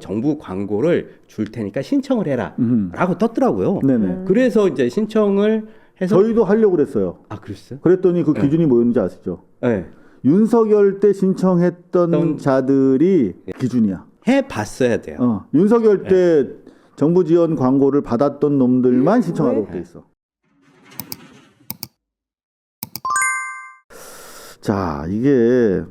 정부 광고를 줄 테니까 신청을 해라 라고 떴더라고요. 네네. 그래서 이제 신청을 해서 저희도 하려고 그랬어요. 아, 그랬어요? 그랬더니 그 기준이 뭐였는지 아시죠? 네. 윤석열 때 신청했던 자들이 기준이야. 해봤어야 돼요. 윤석열 때 정부 지원 광고를 받았던 놈들만 신청하도록 돼 있어. 자, 이게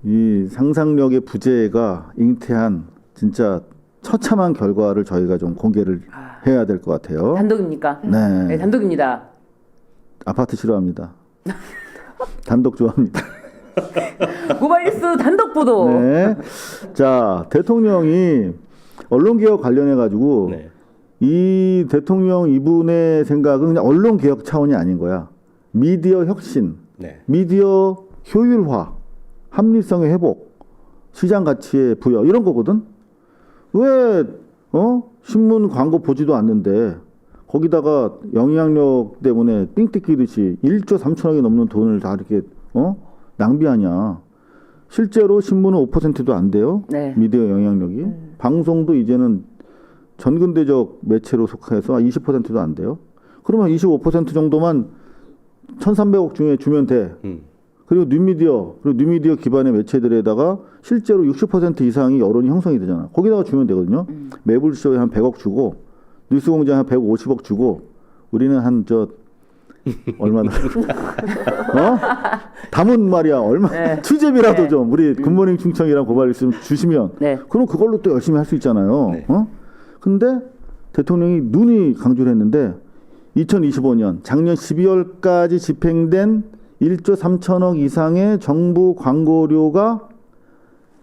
이 상상력의 부재가 잉태한 진짜 처참한 결과를 저희가 좀 공개를 해야 될 것 같아요. 단독입니까? 네. 네, 단독입니다. 아파트 싫어합니다. 단독 좋아합니다. 모바일뉴스 단독 보도. 네. 자, 대통령이 언론개혁 관련해가지고 네. 이 대통령 이분의 생각은 그냥 언론개혁 차원이 아닌 거야. 미디어 혁신, 네. 미디어 효율화, 합리성의 회복, 시장 가치의 부여 이런 거거든. 왜 신문 광고 보지도 않는데 거기다가 영향력 때문에 삥 뜯기듯이 1조 3천억이 넘는 돈을 다 이렇게 낭비하냐. 실제로 신문은 5%도 안 돼요. 네. 미디어 영향력이. 방송도 이제는 전근대적 매체로 속해서 20%도 안 돼요. 그러면 25% 정도만 1,300억 중에 주면 돼. 그리고 뉴미디어 기반의 매체들에다가 실제로 60% 이상이 여론이 형성이 되잖아. 거기다가 주면 되거든요. 매불쇼에 한 100억 주고 뉴스공장에 한 150억 주고 우리는 한 얼마나 담은 말이야 얼마 네. 취재비라도 네. 좀 우리 굿모닝 충청이랑 고발 있으면 주시면 네. 그럼 그걸로 또 열심히 할 수 있잖아요. 네. 근데 대통령이 눈이 강조를 했는데 2025년 작년 12월까지 집행된 1조 3천억 이상의 정부 광고료가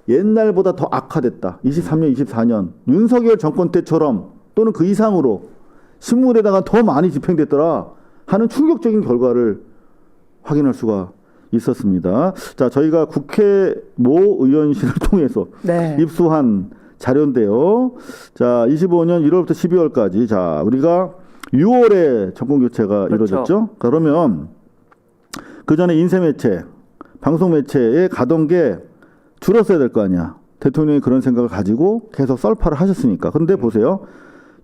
옛날보다 더 악화됐다. 23년, 24년 윤석열 정권 때처럼 또는 그 이상으로 신문에다가 더 많이 집행됐더라 하는 충격적인 결과를 확인할 수가 있었습니다. 자, 저희가 국회 모 의원실을 통해서 네. 입수한 자료인데요. 자, 25년 1월부터 12월까지 자, 우리가 6월에 정권 교체가 그렇죠. 이루어졌죠. 그러면 그 전에 인쇄 매체, 방송 매체에 가던 게 줄었어야 될 거 아니야. 대통령이 그런 생각을 가지고 계속 썰파를 하셨으니까. 근데 보세요.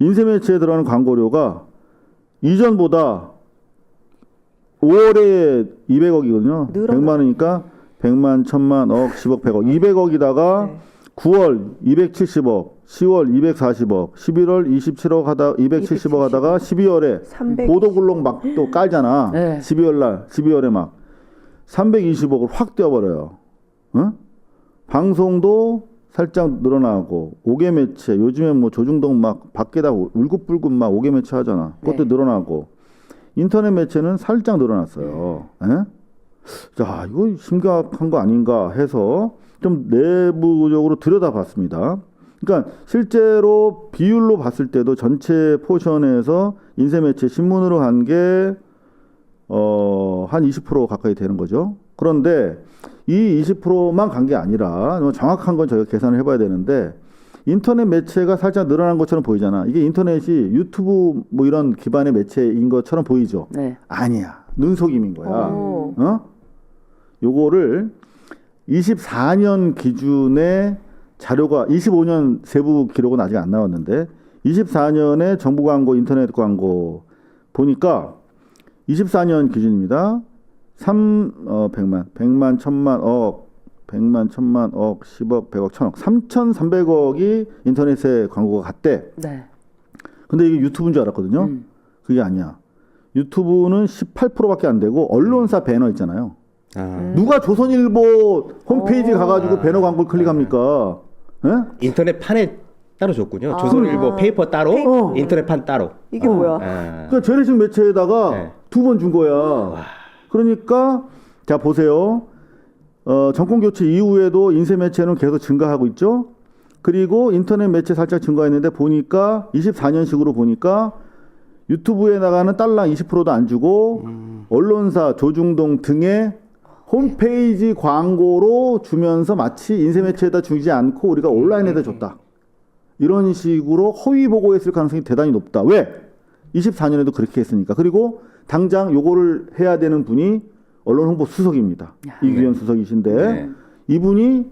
인쇄 매체에 들어가는 광고료가 이전보다 5월에 200억이거든요. 늘어나. 100만 원이니까 100만, 1000만, 억, 10억, 100억. 200억이다가 네. 9월 270억, 10월 240억, 11월 27억 하다 270억 하다가 12월에 300. 보도글록 막 또 깔잖아. 네. 12월에 막 320억을 확 떼어버려요. 방송도 살짝 늘어나고 5개 매체 요즘에 뭐 조중동 막 밖에다 울긋불긋 막 5개 매체 하잖아. 그것도 네. 늘어나고 인터넷 매체는 살짝 늘어났어요. 자, 이거 심각한 거 아닌가 해서 좀 내부적으로 들여다봤습니다. 그러니까 실제로 비율로 봤을 때도 전체 포션에서 인쇄 매체 신문으로 한 게 한 20% 가까이 되는 거죠. 그런데 이 20%만 간 게 아니라 정확한 건 저희가 계산을 해봐야 되는데 인터넷 매체가 살짝 늘어난 것처럼 보이잖아. 이게 인터넷이 유튜브 뭐 이런 기반의 매체인 것처럼 보이죠. 네. 아니야. 눈속임인 거야. 오. 요거를 24년 기준의 자료가 25년 세부 기록은 아직 안 나왔는데 24년에 정부 광고, 인터넷 광고 보니까 24년 기준입니다. 100만, 1000만, 억, 100만, 1000만, 억, 10억, 100억, 1000억, 3,300억이 인터넷에 광고가 갔대. 네. 근데 이게 유튜브인 줄 알았거든요. 그게 아니야. 유튜브는 18%밖에 안 되고 언론사 배너 있잖아요. 누가 조선일보 홈페이지 가가지고 배너 광고를 클릭합니까? 인터넷 판에 따로 줬군요. 조선일보 페이퍼 따로, 인터넷판 따로. 이게 뭐야? 그러니까 재래식 매체에다가 네. 2번 준 거야. 그러니까 자 보세요. 정권 교체 이후에도 인쇄 매체는 계속 증가하고 있죠. 그리고 인터넷 매체 살짝 증가했는데 보니까 24년식으로 보니까 유튜브에 나가는 달러 20%도 안 주고 언론사 조중동 등의 홈페이지 광고로 주면서 마치 인쇄 매체에다 주지 않고 우리가 온라인에다 줬다. 이런 식으로 허위 보고했을 가능성이 대단히 높다. 왜? 24년에도 그렇게 했으니까. 그리고 당장 요거를 해야 되는 분이 언론 홍보 수석입니다. 이규현 수석이신데 네. 이분이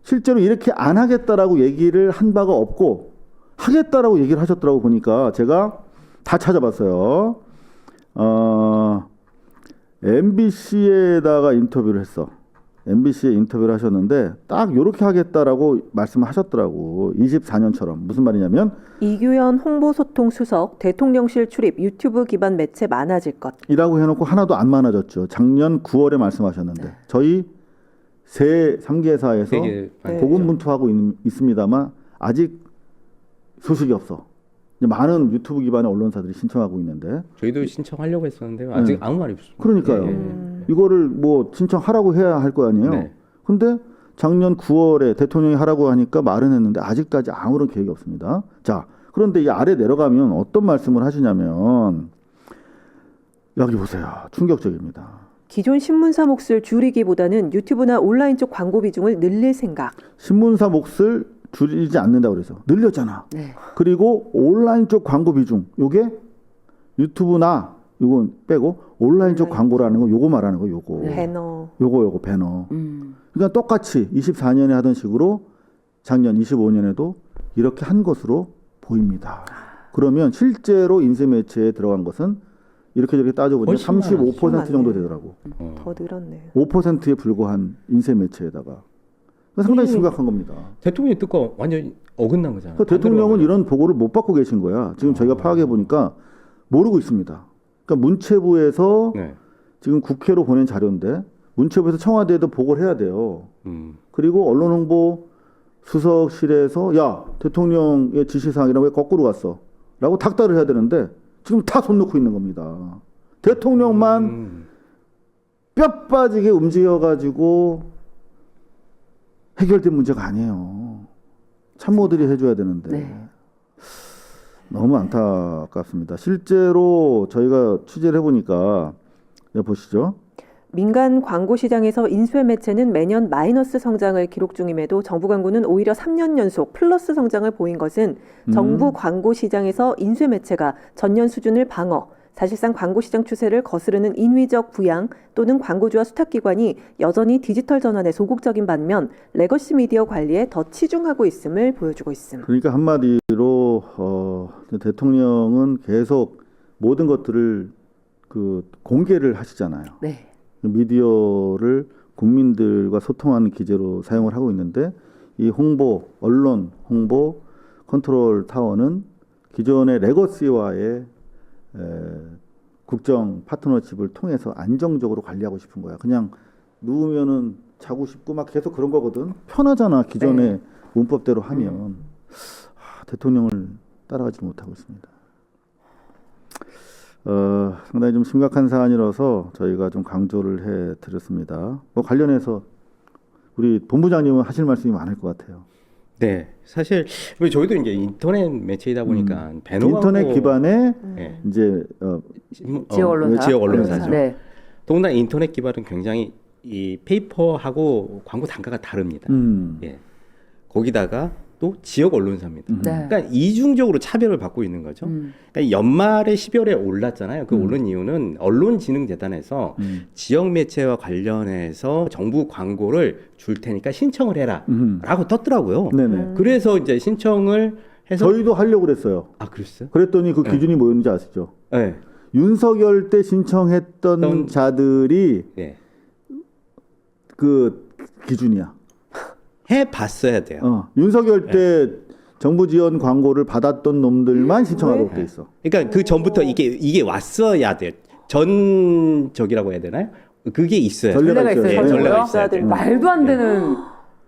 실제로 이렇게 안 하겠다라고 얘기를 한 바가 없고 하겠다라고 얘기를 하셨더라고 보니까 제가 다 찾아봤어요. MBC에다가 인터뷰를 했어. MBC에 인터뷰를 하셨는데 딱 이렇게 하겠다라고 말씀하셨더라고. 24년처럼. 무슨 말이냐면 이규현 홍보소통수석 대통령실 출입 유튜브 기반 매체 많아질 것. 이라고 해놓고 하나도 안 많아졌죠. 작년 9월에 말씀하셨는데 저희 세 3개사에서 되게 고군분투하고 있습니다만 아직 소식이 없어. 이제 많은 유튜브 기반의 언론사들이 신청하고 있는데 저희도 신청하려고 했었는데 아직 아무 말이 없습니다. 그러니까요. 이거를 뭐 신청하라고 해야 할 거 아니에요. 네. 근데 작년 9월에 대통령이 하라고 하니까 말은 했는데 아직까지 아무런 계획이 없습니다. 자, 그런데 이 아래 내려가면 어떤 말씀을 하시냐면 여기 보세요. 충격적입니다. 기존 신문사 몫을 줄이기보다는 유튜브나 온라인 쪽 광고 비중을 늘릴 생각. 신문사 몫을 줄이지 않는다고 그래서 늘렸잖아. 네. 그리고 온라인 쪽 광고 비중 요게 유튜브나 요건 빼고 온라인 쪽 광고라는 거 요거 말하는 거 요거. 네. 배너. 요거 배너. 그러니까 똑같이 24년에 하던 식으로 작년 25년에도 이렇게 한 것으로 보입니다. 그러면 실제로 인쇄 매체에 들어간 것은 이렇게 저렇게 따져보니 훨씬 35% 많아요. 정도 되더라고. 더 늘었네요. 5%에 불과한 인쇄 매체에다가 상당히 심각한 겁니다. 대통령의 뜻과 완전히 어긋난 거잖아요. 그러니까 대통령은 이런 보고를 못 받고 계신 거야. 지금 저희가 파악해 보니까 모르고 있습니다. 그러니까 문체부에서 네. 지금 국회로 보낸 자료인데 문체부에서 청와대에도 보고를 해야 돼요. 그리고 언론홍보 수석실에서 야 대통령의 지시사항이랑 왜 거꾸로 갔어? 라고 닥달을 해야 되는데 지금 다 손 놓고 있는 겁니다. 대통령만 뼈 빠지게 움직여가지고 해결된 문제가 아니에요. 참모들이 해줘야 되는데 네. 너무 안타깝습니다. 실제로 저희가 취재를 해보니까 보시죠. 민간 광고 시장에서 인쇄 매체는 매년 마이너스 성장을 기록 중임에도 정부 광고는 오히려 3년 연속 플러스 성장을 보인 것은 정부 광고 시장에서 인쇄 매체가 전년 수준을 방어, 사실상 광고 시장 추세를 거스르는 인위적 부양 또는 광고주와 수탁기관이 여전히 디지털 전환에 소극적인 반면 레거시 미디어 관리에 더 치중하고 있음을 보여주고 있습니다. 그러니까 한마디로 대통령은 계속 모든 것들을 공개를 하시잖아요. 네. 미디어를 국민들과 소통하는 기제로 사용을 하고 있는데 이 홍보, 언론 홍보 컨트롤 타워는 기존의 레거시와의 국정 파트너십을 통해서 안정적으로 관리하고 싶은 거야. 그냥 누우면은 자고 싶고 막 계속 그런 거거든. 편하잖아. 기존의 네. 문법대로 하면. 대통령을 따라가지 못하고 있습니다. 상당히 좀 심각한 사안이라서 저희가 좀 강조를 해드렸습니다. 뭐 관련해서 우리 본부장님은 하실 말씀이 많을 것 같아요. 네, 사실 저희도 이제 인터넷 매체이다 보니까 배너 인터넷 광고, 기반의 네. 이제 지역 언론사. 지역 언론사죠. 네. 더군다나 인터넷 기반은 굉장히 이 페이퍼하고 광고 단가가 다릅니다. 예, 거기다가 또 지역 언론사입니다. 네. 그러니까 이중적으로 차별을 받고 있는 거죠. 그러니까 연말에 12월에 올랐잖아요. 그 오른 이유는 언론진흥재단에서 지역 매체와 관련해서 정부 광고를 줄 테니까 신청을 해라라고 떴더라고요. 네네. 그래서 이제 신청을 해서 저희도 하려고 그랬어요. 아 그랬어요? 그랬더니 그 기준이 뭐였는지 아시죠? 네. 윤석열 때 신청했던 자들이 네. 그 기준이야. 해봤어야 돼요. 윤석열 때 정부 지원 광고를 받았던 놈들만 신청하도록 돼 있어. 그러니까 그 전부터 이게 왔어야 돼. 전적이라고 해야 되나요? 그게 있어요. 전례가 있어요. 있어요. 네, 전례가 전례가 있어야 돼요. 말도 안 되는.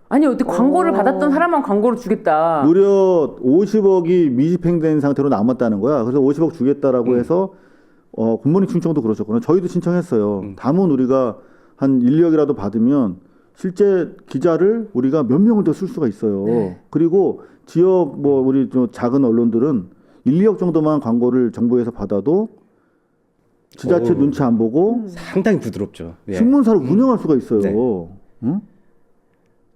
아니 어떻게 광고를 받았던 사람만 광고를 주겠다. 무려 50억이 미집행된 상태로 남았다는 거야. 그래서 50억 주겠다라고 해서 굿모닝 충청도 그러셨구나. 저희도 신청했어요. 담은 우리가 한 1, 2억이라도 받으면 실제 기자를 우리가 몇 명을 더 쓸 수가 있어요. 네. 그리고 지역 뭐 우리 좀 작은 언론들은 1, 2억 정도만 광고를 정부에서 받아도 지자체 눈치 안 보고 상당히 부드럽죠. 예. 신문사를 운영할 수가 있어요. 네. 응?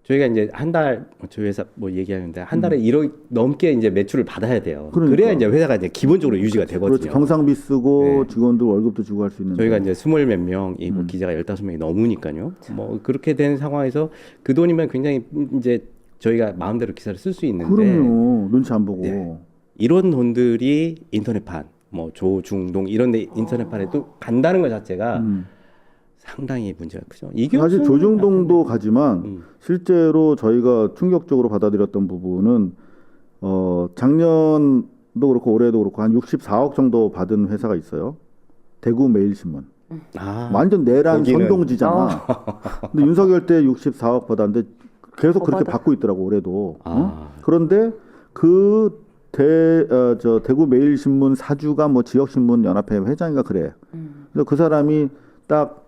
저희가 이제 한 달 저희 회사 뭐 얘기하는데 한 달에 1억 넘게 이제 매출을 받아야 돼요. 그러니까. 그래야 이제 회사가 이제 기본적으로 유지가 되거든요. 그렇죠. 경상비 쓰고 네. 직원들 월급도 주고 할 수 있는. 저희가 이제 20몇 명, 뭐 기자가 15명이 넘으니까요. 뭐 그렇게 된 상황에서 그 돈이면 굉장히 이제 저희가 마음대로 기사를 쓸 수 있는데 그럼요. 눈치 안 보고. 네. 이런 돈들이 인터넷판, 뭐 조중동 이런 데 인터넷판에 또 간다는 것 자체가 상당히 문제가 크죠. 사실 조중동도 가지만 실제로 저희가 충격적으로 받아들였던 부분은 작년도 그렇고 올해도 그렇고 한 64억 정도 받은 회사가 있어요. 대구 매일신문. 완전 내란 거기는- 선동지잖아. 근데 윤석열 때 64억 받았는데 계속 그렇게 받고 있더라고 올해도. 그런데 그 대구 매일신문 사주가 뭐 지역신문 연합회 회장인가 그래. 그래서 그 사람이 딱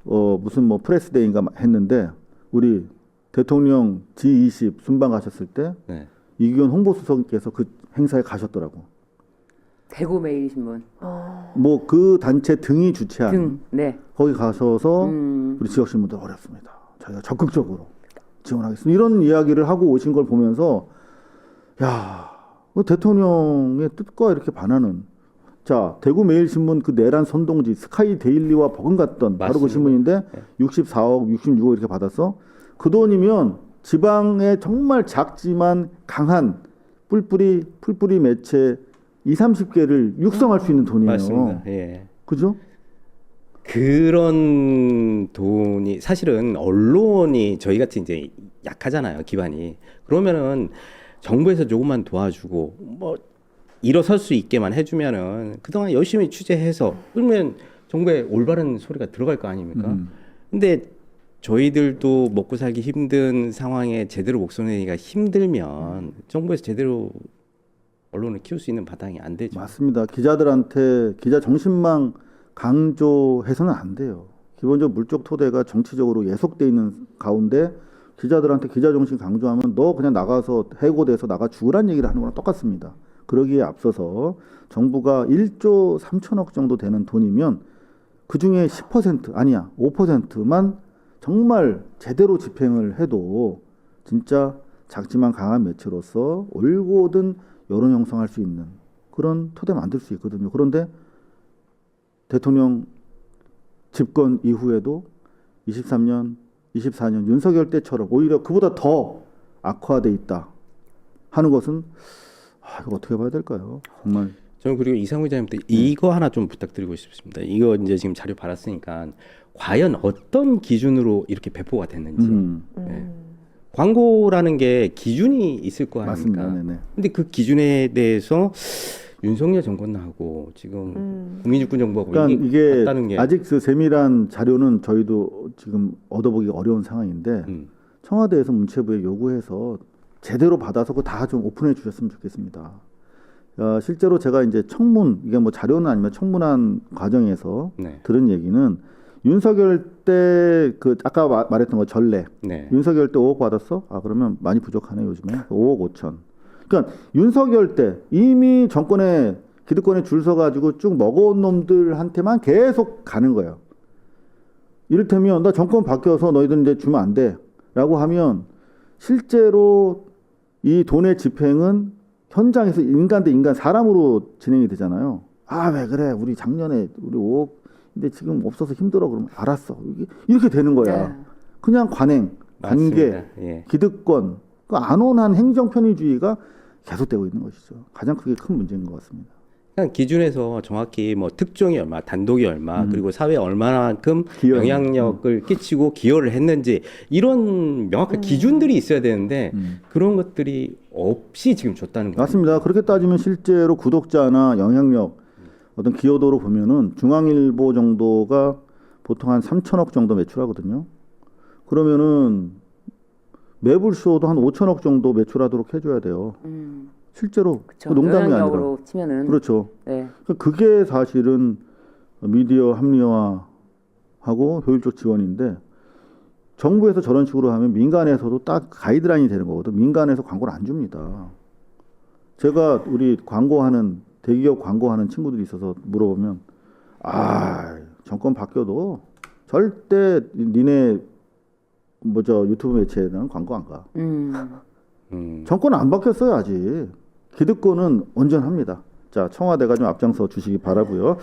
무슨 뭐 프레스데이인가 했는데 우리 대통령 G20 순방 가셨을 때 네. 이규현 홍보수석께서 그 행사에 가셨더라고. 대구 매일신문 뭐 그 단체 등이 주최한 등. 네. 거기 가셔서 우리 지역신문들 어렵습니다. 저희가 적극적으로 지원하겠습니다. 이런 이야기를 하고 오신 걸 보면서 야, 그 대통령의 뜻과 이렇게 반하는 자 대구 매일신문 그 내란 선동지 스카이 데일리와 버금갔던 바로 그 맞습니다. 신문인데 64억, 66억 이렇게 받았어. 그 돈이면 지방에 정말 작지만 강한 풀뿌리 매체 20-30개를 육성할 수 있는 돈이에요. 맞습니다. 예. 그죠? 그런 돈이 사실은 언론이 저희 같이 이제 약하잖아요, 기반이. 그러면은 정부에서 조금만 도와주고 뭐 일어설 수 있게만 해주면은 그동안 열심히 취재해서 그러면 정부에 올바른 소리가 들어갈 거 아닙니까? 근데 저희들도 먹고 살기 힘든 상황에 제대로 목소리 내기가 힘들면 정부에서 제대로 언론을 키울 수 있는 바탕이 안 되죠. 맞습니다. 기자들한테 기자 정신망 강조해서는 안 돼요. 기본적으로 물적 토대가 정치적으로 예속돼 있는 가운데 기자들한테 기자 정신 강조하면 너 그냥 나가서 해고돼서 나가 죽으란 얘기를 하는 거랑 똑같습니다. 그러기에 앞서서 정부가 1조 3천억 정도 되는 돈이면 그중에 10% 아니야 5%만 정말 제대로 집행을 해도 진짜 작지만 강한 매체로서 올곧은 여론 형성할 수 있는 그런 토대 만들 수 있거든요. 그런데 대통령 집권 이후에도 23년, 24년 윤석열 때처럼 오히려 그보다 더 악화돼 있다 하는 것은 이거 어떻게 봐야 될까요? 정말. 저는 그리고 이상우 기자님한테 이거 하나 좀 부탁드리고 싶습니다. 이거 이제 지금 자료 받았으니까 과연 어떤 기준으로 이렇게 배포가 됐는지. 네. 광고라는 게 기준이 있을 거 아닙니까? 맞습니다. 네네. 근데 그 기준에 대해서 윤석열 정권하고 지금 국민주권정부하고 그러니까 이게 같다는 게 아직 그 세밀한 자료는 저희도 지금 얻어보기 어려운 상황인데 청와대에서 문체부에 요구해서 제대로 받아서 그거 다 좀 오픈해 주셨으면 좋겠습니다. 실제로 제가 이제 청문 이게 뭐 자료는 아니면 청문한 과정에서 네. 들은 얘기는 윤석열 때 그 아까 말했던 거 전례 네. 윤석열 때 5억 받았어? 그러면 많이 부족하네 요즘에 5억 5천. 그러니까 윤석열 때 이미 정권에 기득권에 줄 서가지고 쭉 먹어온 놈들한테만 계속 가는 거예요. 이를테면 나 정권 바뀌어서 너희들 이제 주면 안 돼라고 하면 실제로 이 돈의 집행은 현장에서 인간 대 인간 사람으로 진행이 되잖아요. 왜 그래 우리 작년에 우리 5억 근데 지금 없어서 힘들어 그러면 알았어 이렇게 되는 거야. 네. 그냥 관행, 관계, 맞습니다. 예. 기득권, 그 안온한 행정 편의주의가 계속되고 있는 것이죠. 가장 크게 큰 문제인 것 같습니다. 그냥 기준에서 정확히 뭐 특종이 얼마, 단독이 얼마, 그리고 사회에 얼마만큼 기여. 영향력을 끼치고 기여를 했는지 이런 명확한 기준들이 있어야 되는데 그런 것들이 없이 지금 줬다는 거예요. 맞습니다. 그렇게 따지면 실제로 구독자나 영향력 어떤 기여도로 보면은 중앙일보 정도가 보통 한 3천억 정도 매출하거든요. 그러면은 매불쇼도 한 5천억 정도 매출하도록 해줘야 돼요. 실제로 그쵸. 농담이 아니라. 영향력으로 치면은 그렇죠. 네. 그게 사실은 미디어 합리화하고 효율적 지원인데 정부에서 저런 식으로 하면 민간에서도 딱 가이드라인이 되는 거거든. 민간에서 광고를 안 줍니다. 제가 우리 광고하는 대기업 광고하는 친구들이 있어서 물어보면 정권 바뀌어도 절대 니네 유튜브 매체는 광고 안 가. 정권은 안 바뀌었어요 아직. 기득권은 온전합니다. 자 청와대가 좀 앞장서 주시기 바라고요.